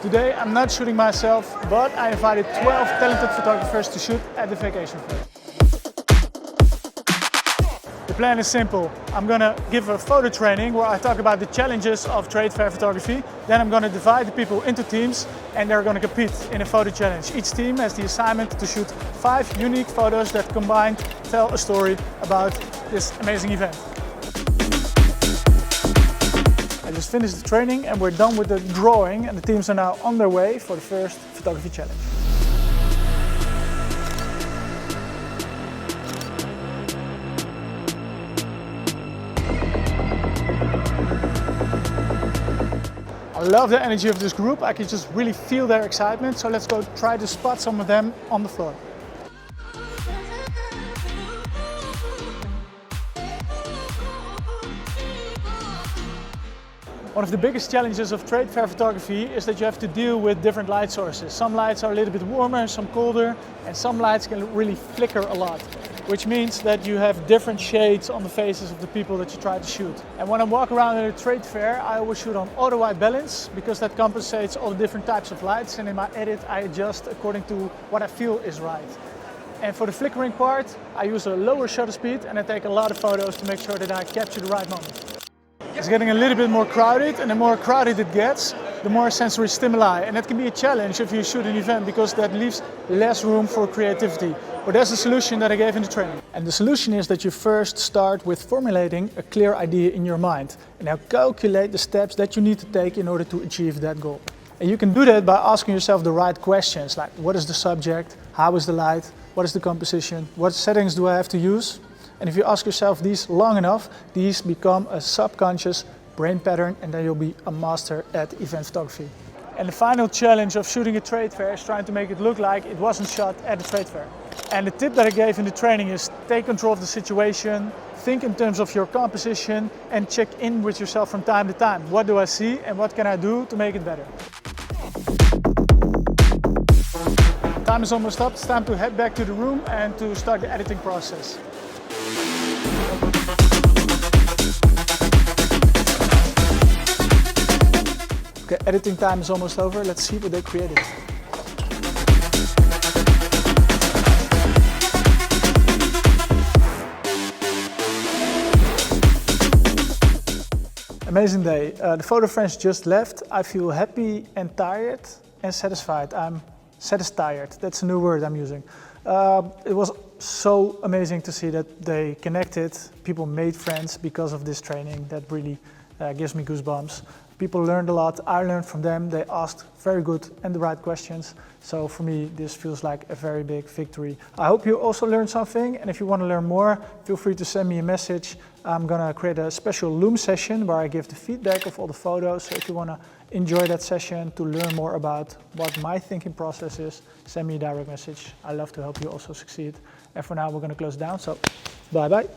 Today I'm not shooting myself, but I invited 12 talented photographers to shoot at the vacation fair. The plan is simple. I'm gonna give a photo training where I talk about the challenges of trade fair photography. Then I'm gonna divide the people into teams and they're gonna compete in a photo challenge. Each team has the assignment to shoot 5 unique photos that combined tell a story about this amazing event. I just finished the training and we're done with the drawing and the teams are now on their way for the first photography challenge. I love the energy of this group. I can just really feel their excitement. So let's go try to spot some of them on the floor. One of the biggest challenges of trade fair photography is that you have to deal with different light sources. Some lights are a little bit warmer, some colder, and some lights can really flicker a lot, which means that you have different shades on the faces of the people that you try to shoot. And when I walk around at a trade fair, I always shoot on auto white balance because that compensates all the different types of lights, and in my edit I adjust according to what I feel is right. And for the flickering part, I use a lower shutter speed and I take a lot of photos to make sure that I capture the right moment. It's getting a little bit more crowded, and the more crowded it gets, the more sensory stimuli. And that can be a challenge if you shoot an event because that leaves less room for creativity. But there's a solution that I gave in the training. And the solution is that you first start with formulating a clear idea in your mind. And now calculate the steps that you need to take in order to achieve that goal. And you can do that by asking yourself the right questions, like what is the subject, how is the light, what is the composition, what settings do I have to use? And if you ask yourself these long enough, these become a subconscious brain pattern, and then you'll be a master at event photography. And the final challenge of shooting a trade fair is trying to make it look like it wasn't shot at a trade fair. And the tip that I gave in the training is take control of the situation, think in terms of your composition, and check in with yourself from time to time. What do I see and what can I do to make it better? Time is almost up. It's time to head back to the room and to start the editing process. Okay, editing time is almost over. Let's see what they created. Amazing day. The photo friends just left. I feel happy and tired and satisfied. I'm satisfied. That's a new word I'm using. It was so amazing to see that they connected. People made friends because of this training. That really gives me goosebumps. People learned a lot. I learned from them. They asked very good and the right questions. So for me, this feels like a very big victory. I hope you also learned something. And if you want to learn more, feel free to send me a message. I'm going to create a special Loom session where I give the feedback of all the photos. So if you want to enjoy that session to learn more about what my thinking process is, send me a direct message. I love to help you also succeed. And for now, we're going to close down. So bye-bye.